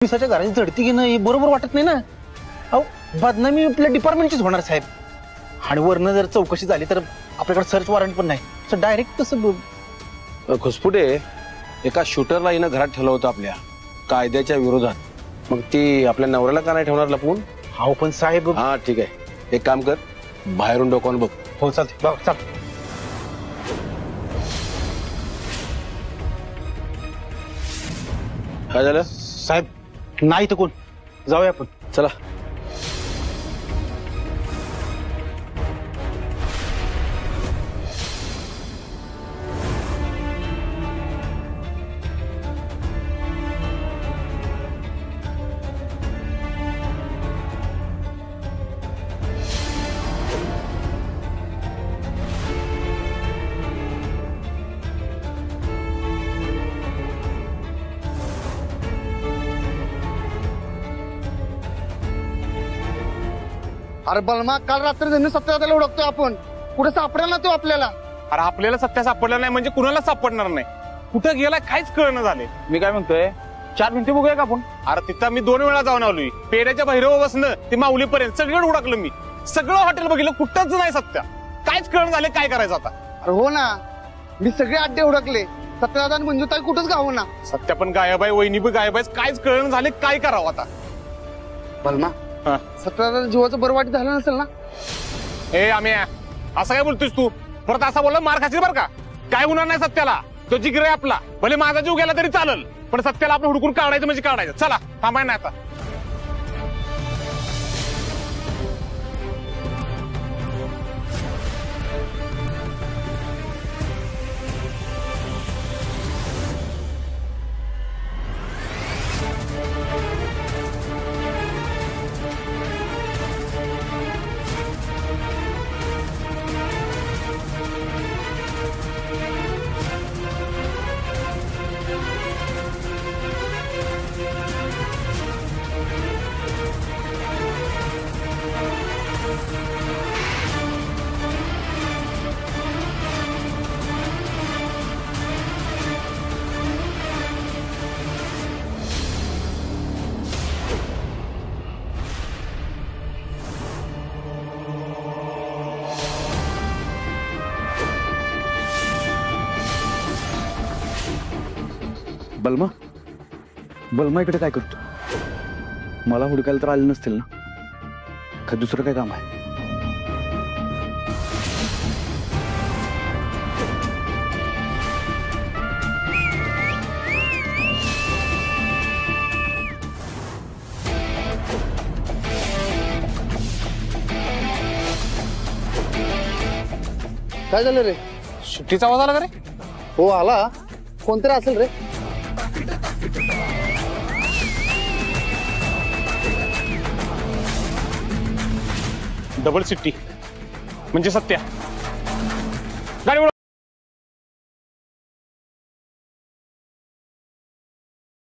पिसाच्या घराची झडती घेणं हे बरोबर वाटत नाही ना. अहो बदनामी आपल्या डिपार्टमेंटचीच होणार साहेब. आणि वरनं जर चौकशी झाली तर आपल्याकडे सर्च वॉरंट पण नाही, तर डायरेक्ट कसं. घुसपुटे एका शूटरला हिनं घरात ठेवलं होतं आपल्या कायद्याच्या विरोधात. मग ती आपल्या नवऱ्याला का नाही ठेवणार लपवून? हो पण साहेब. हा ठीक आहे, एक काम कर, बाहेरून डोकावून बघ. हो चालते बघ चाल. काय झालं साहेब नाही तर कोण, जाऊया आपण. चला. अरे बलमा, काल रात्री त्यांनी सत्यवादाला ओळखतोय आपण, कुठे सापडेल ना तो आपल्याला. अरे आपल्याला सत्य सापडला नाही म्हणजे कुणाला सापडणार नाही. कुठं गेला काहीच कळणं झाले. मी काय म्हणतोय, 4 मिनिटं बघूया का आपण. अरे तिथं मी 2 वेळा जाऊन आलोय. पेड्याच्या बहिरव बसणं ते माऊलीपर्यंत सगळं हुडकलं मी. सगळं हॉटेल बघितलं, कुठंच नाही सत्य. काहीच कळण झाले, काय करायचं आता. अरे हो ना, मी सगळे अड्डे हुडकले, सत्यवादा आणि मंजुताई कुठंच गाव ना. सत्य पण गायब आहे, वहिनी पण गायब आहे. काहीच कळण झाले, काय करावं आता. बलमा, सत्यवादा जीवाचं बरं वाईट झालं नसेल ना. ए आम्ही असं काय बोलतोस तू? परत असं बोलला मार खाशील बरं का. काय होणार नाही सत्याला, तो जिगर आहे आपला. भले माझा जीव गेला तरी चालेल, पण सत्याला आपण हुडकून काढायचं म्हणजे काढायचं. चला थांबाय नाही आता. बलमा, बलमा इकडे काय करतो? मला हुडकायला तर आले नसतील ना? का दुसरं काय काम आहे? काय झालं रे? सुट्टीचा आवाज आला का रे? हो आला, कोणतरी असेल रे. डबल सिट्टी म्हणजे सत्या. गाडी